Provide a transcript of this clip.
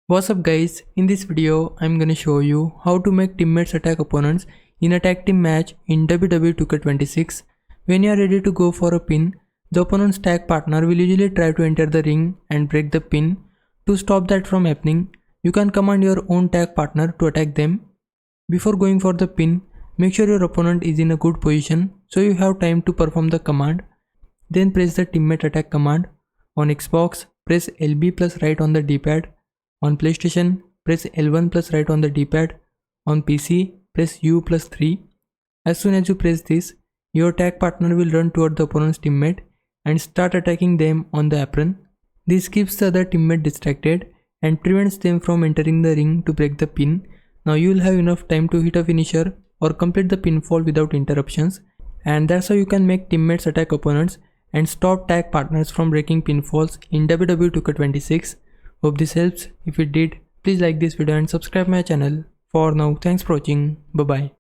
What's up guys, in this video I'm gonna show you how to make teammates attack opponents in a tag team match in WWE 2K26. When you are ready to go for a pin, the opponent's tag partner will usually try to enter the ring and break the pin. To stop that from happening, you can command your own tag partner to attack them. Before going for the pin, make sure your opponent is in a good position so you have time to perform the command. Then press the teammate attack command. On Xbox, press LB plus right on the D-pad. On PlayStation, press L1 plus right on the D-pad. On PC, press U plus 3. As soon as you press this, your tag partner will run toward the opponent's teammate and start attacking them on the apron. This keeps the other teammate distracted and prevents them from entering the ring to break the pin. Now you will have enough time to hit a finisher or complete the pinfall without interruptions, and that's how you can make teammates attack opponents and stop tag partners from breaking pinfalls in WWE 2K26. Hope this helps. If it did, please like this video and subscribe my channel. For now, thanks for watching. Bye bye.